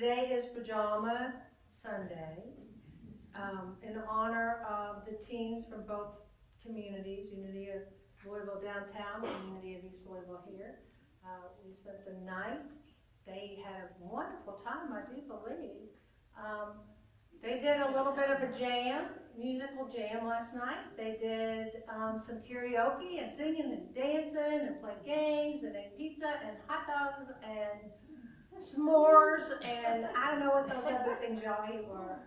Today is Pajama Sunday in honor of the teens from both communities, Unity of Louisville downtown, Unity of East Louisville here. We spent the night. They had a wonderful time, I do believe. They did a little bit of a jam, musical jam last night. They did some karaoke and singing and dancing and played games and ate pizza and hot dogs and s'mores and I don't know what those other things y'all ate were.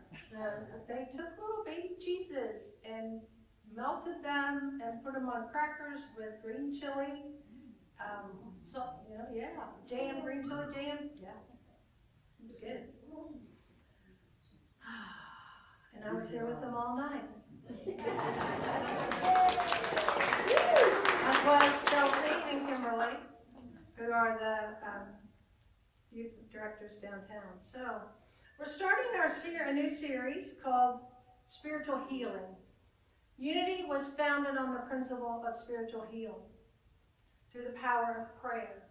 They took little baby cheeses and melted them and put them on crackers with green chili. Jam, green chili jam. Yeah, it was good. And I was here with them all night. As was Chelsea and Kimberly, who are the youth directors downtown. So we're starting a new series called Spiritual Healing. Unity was founded on the principle of spiritual healing through the power of prayer.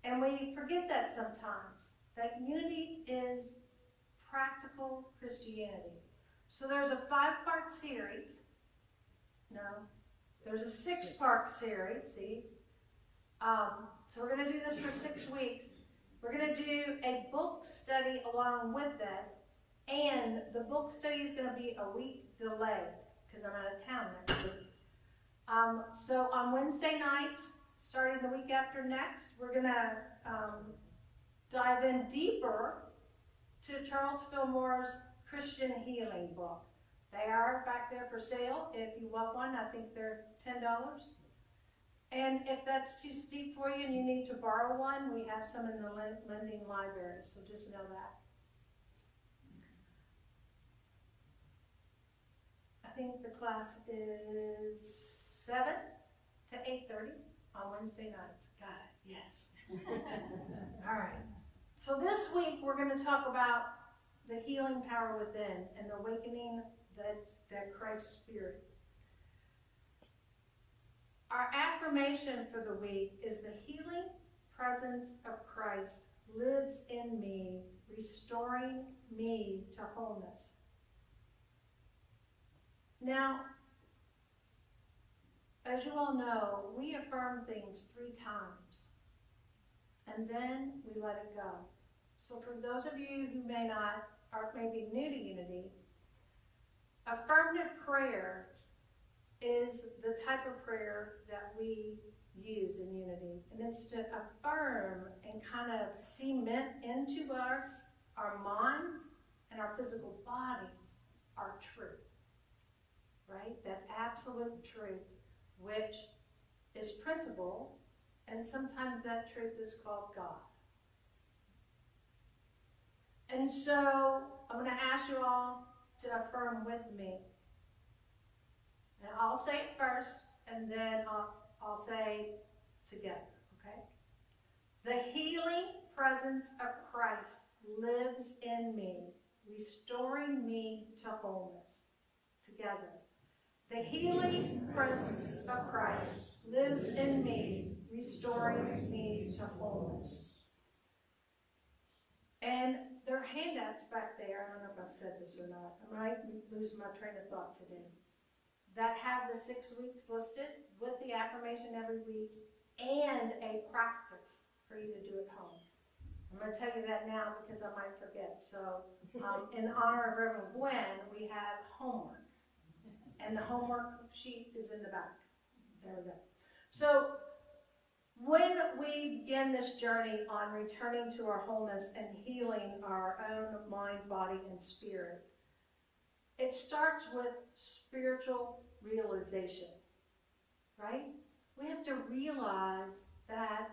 And we forget that sometimes, that unity is practical Christianity. So there's a 5-part series. No, there's a 6-part series, see? So we're going to do this for 6 weeks. We're going to do a book study along with that. And the book study is going to be a week delayed because I'm out of town next week. So on Wednesday nights, starting the week after next, we're going to dive in deeper to Charles Fillmore's Christian Healing book. They are back there for sale. If you want one, I think they're $10. And if that's too steep for you and you need to borrow one, we have some in the lending library, so just know that. I think the class is 7 to 8:30 on Wednesday nights. Got it, yes. All right. So this week we're going to talk about the healing power within and the awakening that Christ's Spirit. Our affirmation for the week is the healing presence of Christ lives in me, restoring me to wholeness. Now, as you all know, we affirm things 3 times, and then we let it go. So for those of you who may be new to Unity, affirmative prayer is the type of prayer that we use in Unity. And it's to affirm and kind of cement into us, our minds and our physical bodies, our truth. Right? That absolute truth, which is principle, and sometimes that truth is called God. And so I'm going to ask you all to affirm with me. And I'll say it first, and then I'll say together, okay? The healing presence of Christ lives in me, restoring me to wholeness. Together. The healing presence of Christ lives in me, restoring me to wholeness. And there are handouts back there. I don't know if I've said this or not. I might lose my train of thought today. That have the 6 weeks listed with the affirmation every week and a practice for you to do at home. I'm going to tell you that now because I might forget. So in honor of Reverend Gwen, we have homework. And the homework sheet is in the back. There we go. So when we begin this journey on returning to our wholeness and healing our own mind, body, and spirit, it starts with spiritual realization, right? We have to realize that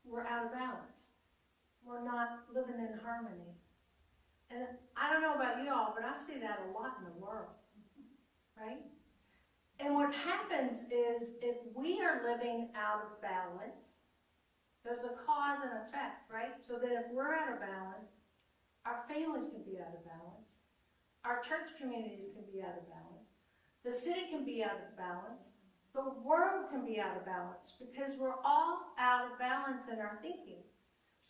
we're out of balance. We're not living in harmony. And I don't know about you all, but I see that a lot in the world. Right? And what happens is if we are living out of balance, there's a cause and effect, right? So that if we're out of balance, our families can be out of balance, our church communities can be out of balance, the city can be out of balance, the world can be out of balance because we're all out of balance in our thinking.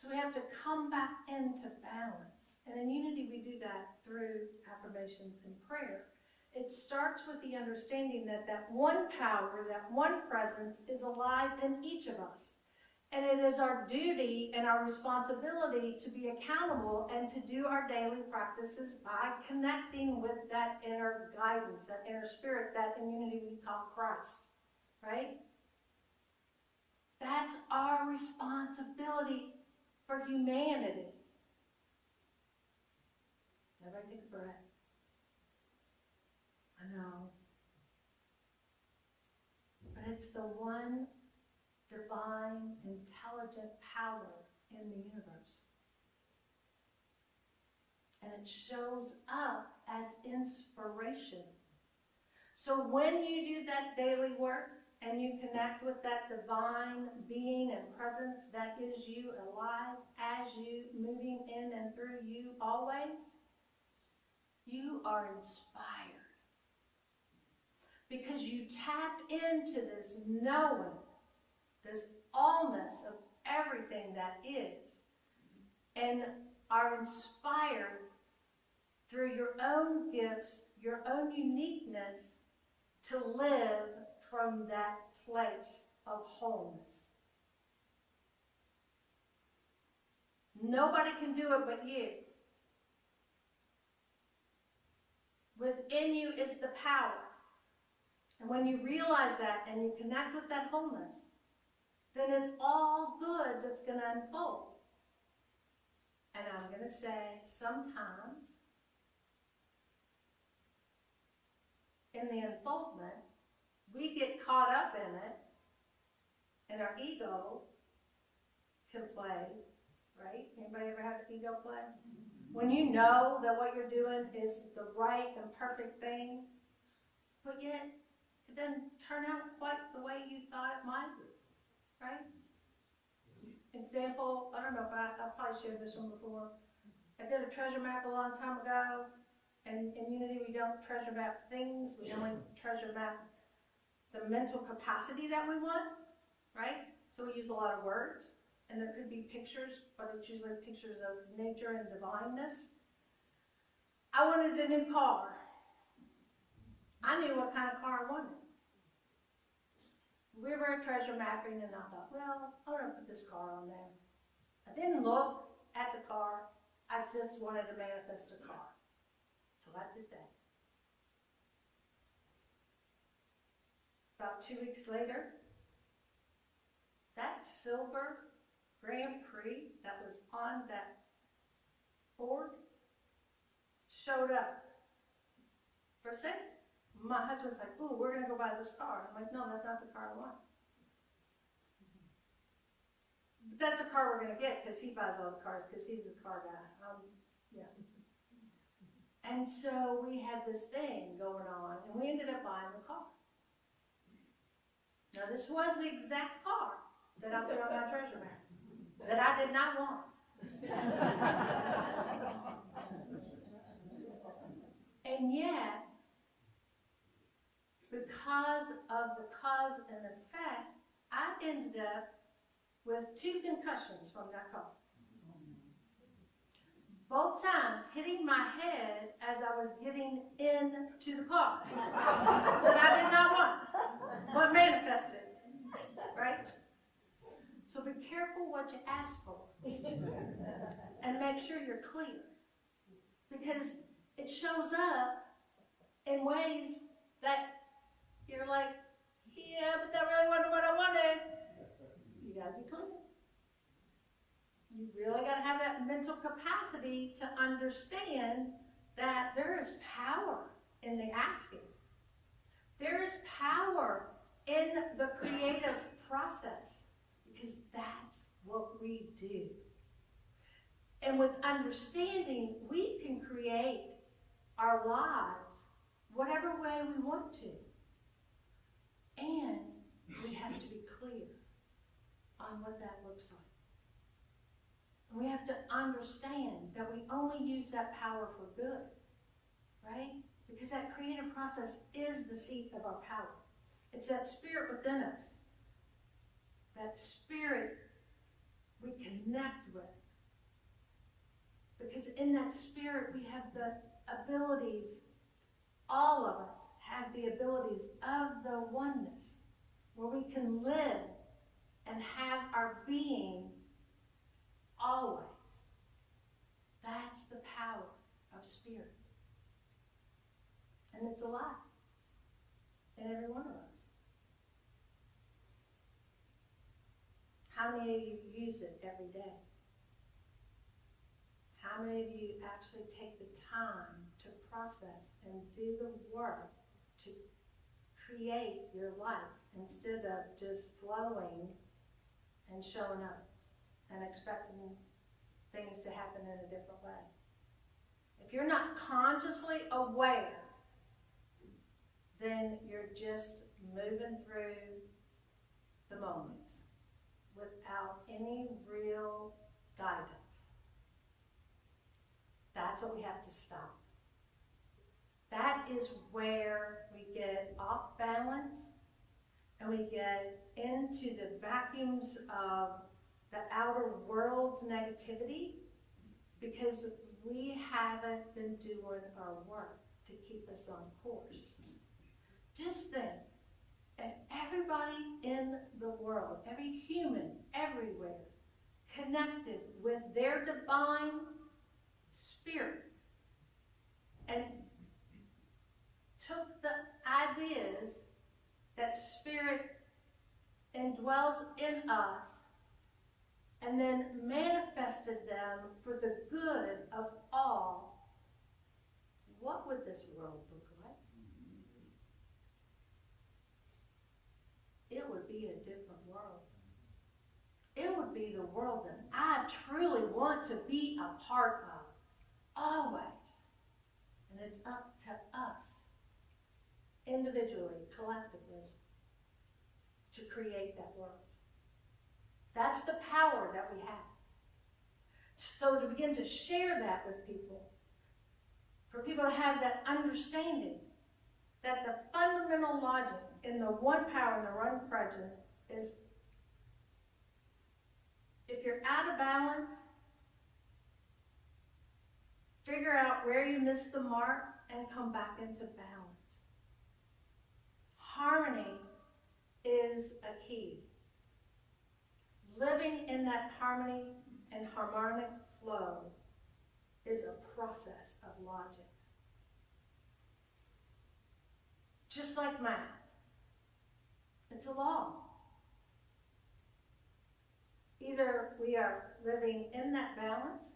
So we have to come back into balance. And in unity, we do that through affirmations and prayer. It starts with the understanding that that one power, that one presence is alive in each of us. And it is our duty and our responsibility to be accountable and to do our daily practices by connecting with that inner guidance, that inner spirit, that in unity we call Christ, right? That's our responsibility for humanity. Everybody take a breath. I know. But it's the one divine, intelligent power in the universe. And it shows up as inspiration. So when you do that daily work and you connect with that divine being and presence that is you alive as you, moving in and through you always, you are inspired. Because you tap into this knowing, this allness of everything that is, and are inspired through your own gifts, your own uniqueness, to live from that place of wholeness. Nobody can do it but you. Within you is the power. And when you realize that and you connect with that wholeness, then it's all good that's going to unfold. And I'm going to say, sometimes in the unfoldment, we get caught up in it, and our ego can play, right? Anybody ever have an ego play? When you know that what you're doing is the right and perfect thing, but yet it doesn't turn out quite the way you thought it might be, right? Example, I don't know if I probably shared this one before. I did a treasure map a long time ago, and in Unity we don't treasure map things, we only treasure map the mental capacity that we want, right? So we use a lot of words, and there could be pictures, but it's usually pictures of nature and divineness. I wanted a new car. I knew what kind of car I wanted. We were treasure mapping, and I thought, well, I'm going to put this car on there. I didn't look at the car. I just wanted to manifest a car. So I did that. About 2 weeks later, that silver Grand Prix that was on that board showed up. For a second, my husband's like, ooh, we're going to go buy this car. I'm like, no, that's not the car I want. But that's the car we're going to get because he buys all the cars because he's the car guy. Yeah. And so we had this thing going on, and we ended up buying the car. Now, this was the exact car that I put on my treasure map that I did not want. And yet, because of the cause and effect, I ended up with 2 concussions from that car. Both times hitting my head as I was getting into the car that I did not want, but manifested, right? So be careful what you ask for and make sure you're clear, because it shows up in ways that you're like, yeah, but that really wasn't what I wanted. You got to be clear. You really got to have that mental capacity to understand that there is power in the asking. There is power in the creative process, because that's what we do. And with understanding, we can create our lives whatever way we want to. And we have to be clear on what that looks like. And we have to understand that we only use that power for good, right? Because that creative process is the seat of our power. It's that spirit within us. That spirit we connect with. Because in that spirit, we have the abilities, all of us have the abilities of the oneness, where we can live and have our being always. That's the power of spirit. And it's alive in every one of us. How many of you use it every day? How many of you actually take the time to process and do the work to create your life instead of just flowing and showing up and expecting things to happen in a different way? If you're not consciously aware, then you're just moving through the moments without any real guidance. That's what we have to stop. That is where we get off balance and we get into the vacuums of the outer world's negativity because we haven't been doing our work to keep us on course. Just think, if everybody in the world, every human, everywhere, connected with their divine spirit and took the ideas that spirit indwells in us and then manifested them for the good of all, what would this world look like? It would be a different world. It would be the world that I truly want to be a part of, always. And it's up to us, individually, collectively, to create that world. That's the power that we have. So to begin to share that with people, for people to have that understanding that the fundamental logic in the one power and the one presence is if you're out of balance, figure out where you missed the mark and come back into balance. Harmony is a key. Living in that harmony and harmonic flow is a process of logic. Just like math. It's a law. Either we are living in that balance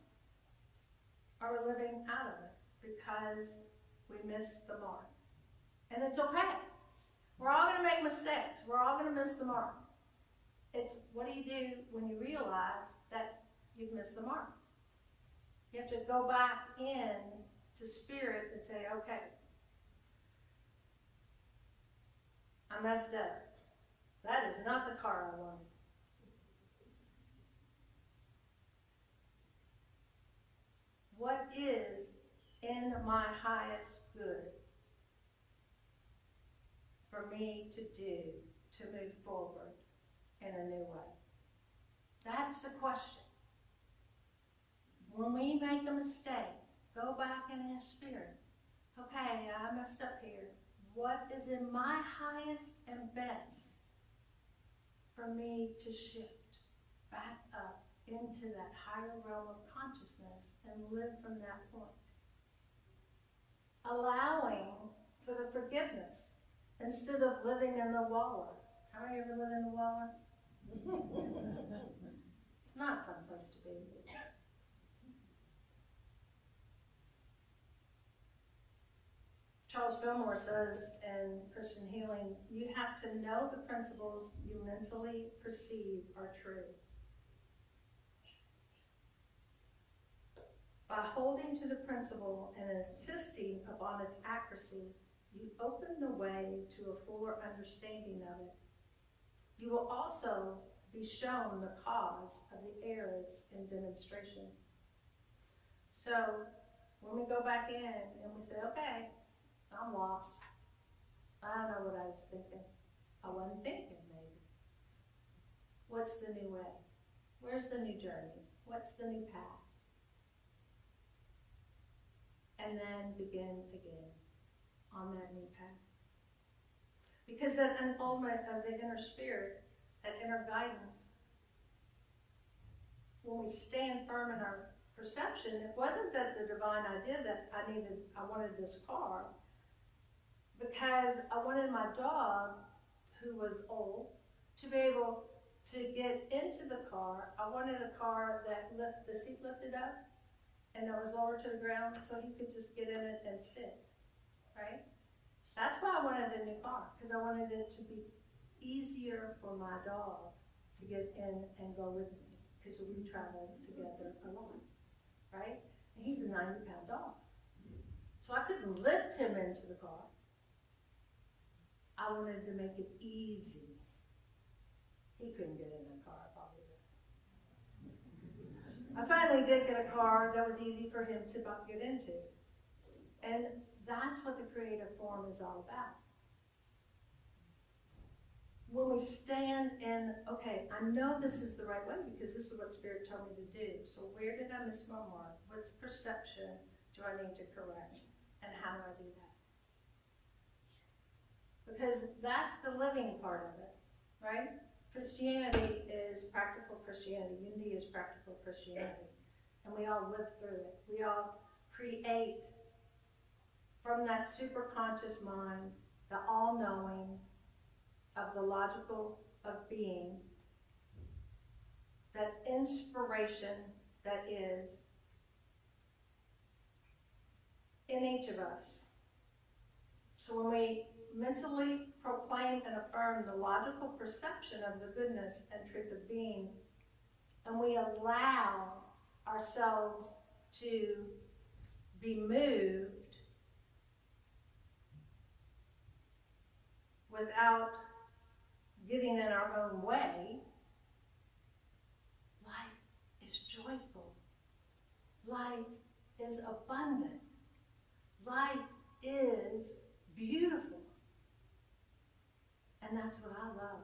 or we're living out of it because we missed the mark. And it's okay. We're all going to make mistakes. We're all going to miss the mark. It's what do you do when you realize that you've missed the mark? You have to go back in to spirit and say, okay, I messed up. That is not the car I wanted. What is in my highest good for me to do to move forward in a new way? That's the question. When we make a mistake, go back and ask Spirit, okay, I messed up here. What is in my highest and best for me to shift back up into that higher realm of consciousness and live from that point? Allowing for the forgiveness instead of living in the waller. How many of you ever lived in the waller? It's not a fun place to be. Charles Fillmore says in Christian Healing, you have to know the principles you mentally perceive are true. By holding to the principle and insisting upon its accuracy, you open the way to a fuller understanding of it. You will also be shown the cause of the errors in demonstration. So when we go back in and we say, okay, I'm lost. I don't know what I was thinking. I wasn't thinking, maybe. What's the new way? Where's the new journey? What's the new path? And then begin again on that new path. Because that unfoldment of the inner spirit, that inner guidance, when we stand firm in our perception, it wasn't that the divine idea that I wanted this car, because I wanted my dog, who was old, to be able to get into the car. I wanted a car that the seat lifted up and that was lower to the ground so he could just get in it and sit, right? That's why I wanted a new car, because I wanted it to be easier for my dog to get in and go with me, because we travel together a lot, right? And he's a 90-pound dog. So I couldn't lift him into the car. I wanted to make it easy. He couldn't get in the car, probably. I finally did get a car that was easy for him to get into. And that's what the creative form is all about. When we stand in, okay, I know this is the right way because this is what Spirit told me to do. So where did I miss my mark? What perception do I need to correct? And how do I do that? Because that's the living part of it, right? Christianity is practical Christianity. Unity is practical Christianity. And we all live through it. We all create from that superconscious mind, the all-knowing of the logical of being, that inspiration that is in each of us. So when we mentally proclaim and affirm the logical perception of the goodness and truth of being, and we allow ourselves to be moved without getting in our own way, life is joyful. Life is abundant. Life is beautiful. And that's what I love.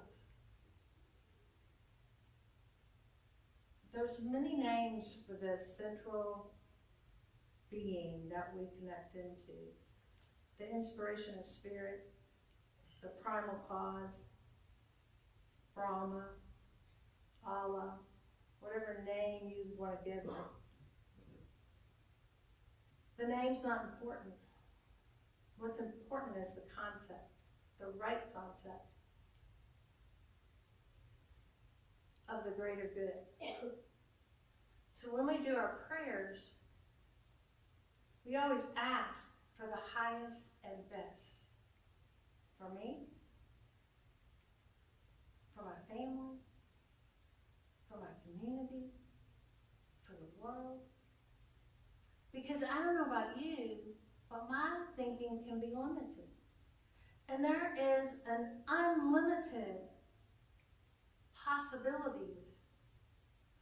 There's many names for this central being that we connect into. The inspiration of spirit, the primal cause, Brahma, Allah, whatever name you want to give it. The name's not important. What's important is the concept, the right concept of the greater good. So when we do our prayers, we always ask for the highest and best. For me, for my family, for my community, for the world. Because I don't know about you, but my thinking can be limited. And there is an unlimited possibilities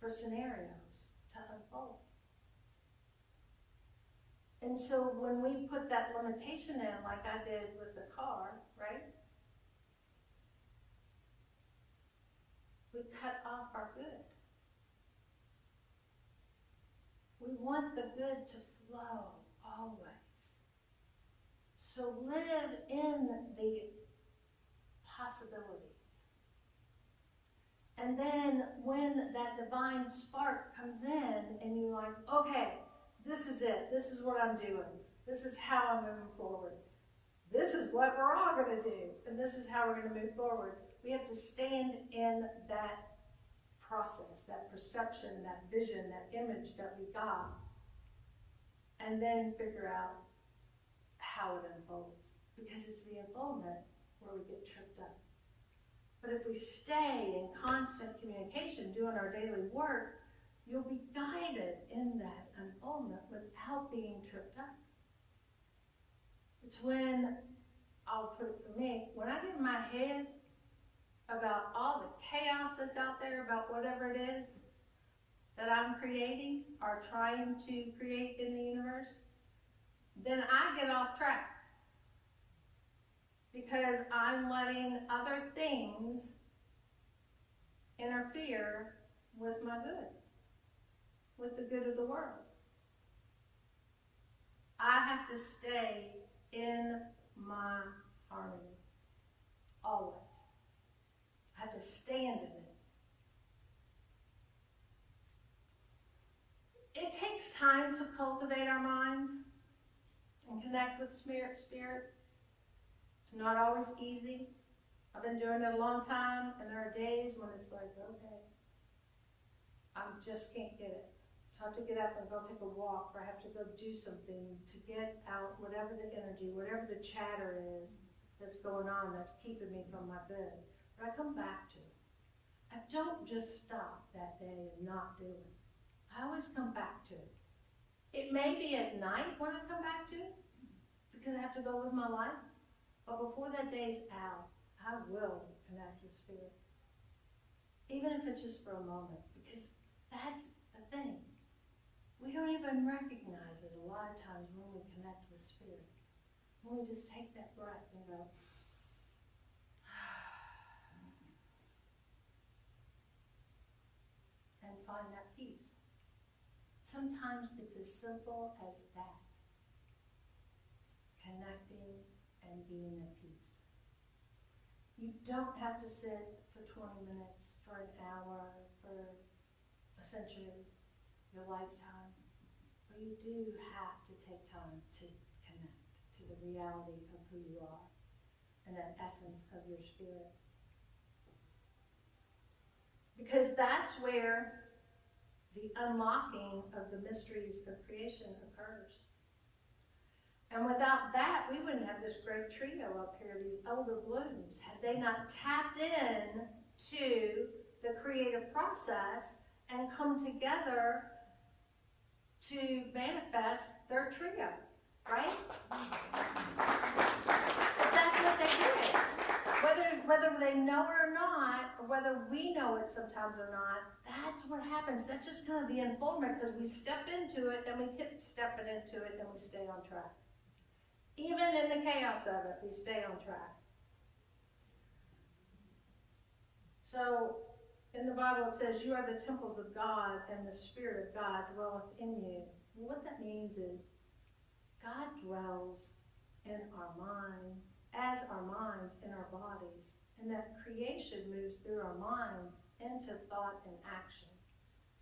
for scenarios to unfold. And so when we put that limitation in, like I did with the car, right? We cut off our good. We want the good to flow always. So live in the possibilities. And then when that divine spark comes in and you're like, okay, this is it. This is what I'm doing. This is how I'm moving forward. This is what we're all going to do. And this is how we're going to move forward. We have to stand in that process, that perception, that vision, that image that we got, and then figure out how it unfolds. Because it's the unfoldment where we get tripped up. But if we stay in constant communication, doing our daily work, you'll be guided in that unfoldment without being tripped up. It's when, I'll put it for me, when I get in my head about all the chaos that's out there, about whatever it is that I'm creating or trying to create in the universe, then I get off track. Because I'm letting other things interfere with my good, with the good of the world. I have to stay in my harmony, always. I have to stand in it. It takes time to cultivate our minds and connect with spirit. It's not always easy. I've been doing it a long time, and there are days when it's like, okay, I just can't get it. So I have to get up and go take a walk, or I have to go do something to get out whatever the energy, whatever the chatter is that's going on that's keeping me from my good. But I come back to it. I don't just stop that day and not do it. I always come back to it. It may be at night when I come back to it, because I have to go live my life. But before that day's out, I will connect with spirit. Even if it's just for a moment, because that's the thing. We don't even recognize it a lot of times when we connect with spirit. When we just take that breath and go, and find that peace. Sometimes it's as simple as that. Connecting and being at peace. You don't have to sit for 20 minutes, for an hour, for a century, your lifetime. But you do have to take time to connect to the reality of who you are and that essence of your spirit. Because that's where the unlocking of the mysteries of creation occurs. And without that, we wouldn't have this great trio up here, these elder blooms, had they not tapped in to the creative process and come together to manifest their trio, right? But that's what they did. Whether they know it or not, or whether we know it sometimes or not, that's what happens. That's just kind of the unfoldment, because we step into it and we keep stepping into it and we stay on track. Even in the chaos of it, we stay on track. So, in the Bible it says, you are the temples of God, and the Spirit of God dwelleth in you. And what that means is, God dwells in our minds, as our minds in our bodies, and that creation moves through our minds into thought and action.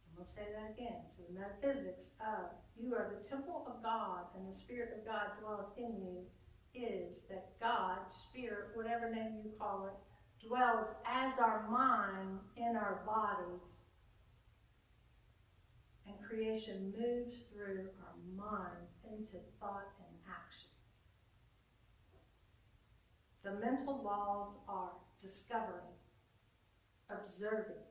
And we'll say that again. So the metaphysics of you are the temple of God, and the Spirit of God dwelleth in you, is that God, Spirit, whatever name you call it, dwells as our mind in our bodies. And creation moves through our minds into thought and action. The mental laws are discovering, observing,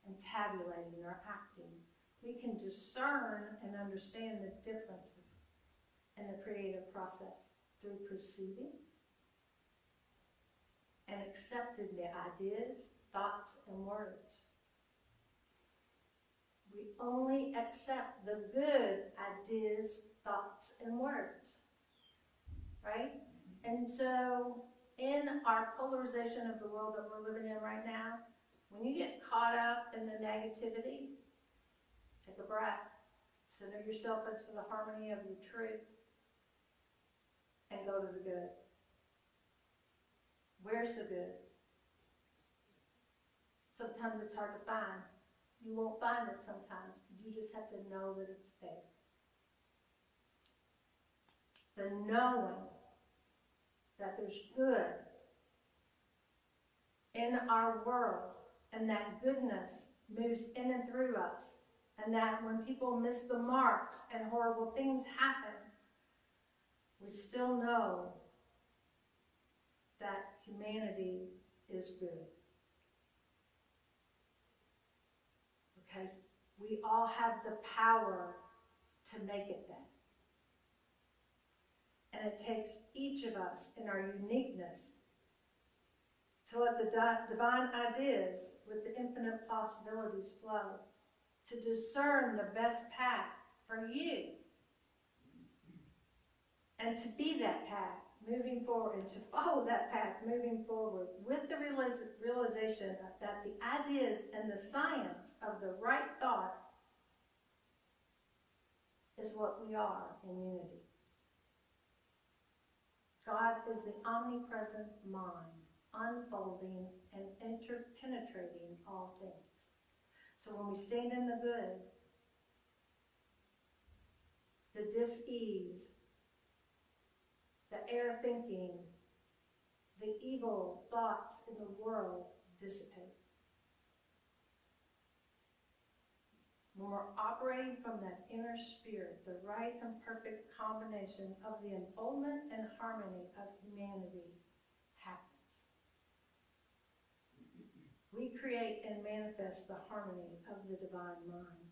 and tabulating or acting. We can discern and understand the differences in the creative process through perceiving and accepting the ideas, thoughts, and words. We only accept the good ideas, thoughts, and words, right? And so, in our polarization of the world that we're living in right now, when you get caught up in the negativity, take a breath, center yourself into the harmony of your truth, and go to the good. Where's the good? Sometimes it's hard to find. You won't find it sometimes. You just have to know that it's there. The knowing that there's good in our world, and that goodness moves in and through us, and that when people miss the marks and horrible things happen, we still know that humanity is good. Because we all have the power to make it that. And it takes each of us in our uniqueness to let the divine ideas with the infinite possibilities flow, to discern the best path for you, and to be that path moving forward, and to follow that path, moving forward with the realization that the ideas and the science of the right thought is what we are in unity. God is the omnipresent mind, unfolding and interpenetrating all things. So when we stand in the good, the dis-ease, the error thinking, the evil thoughts in the world dissipate. When we're operating from that inner spirit, the right and perfect combination of the unfoldment and harmony of humanity happens. We create and manifest the harmony of the divine mind.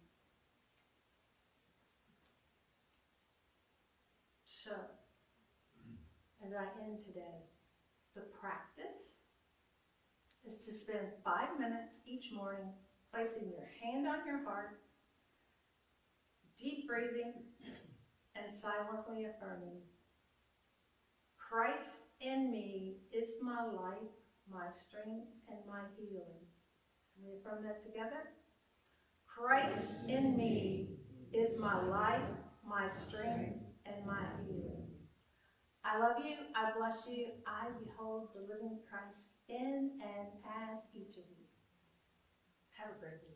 So, as I end today, the practice is to spend 5 minutes each morning placing your hand on your heart, deep breathing, and silently affirming, Christ in me is my life, my strength, and my healing. Can we affirm that together? Christ in me is my life, my strength, and my healing. I love you, I bless you, I behold the living Christ in and as each of you. Have a great week.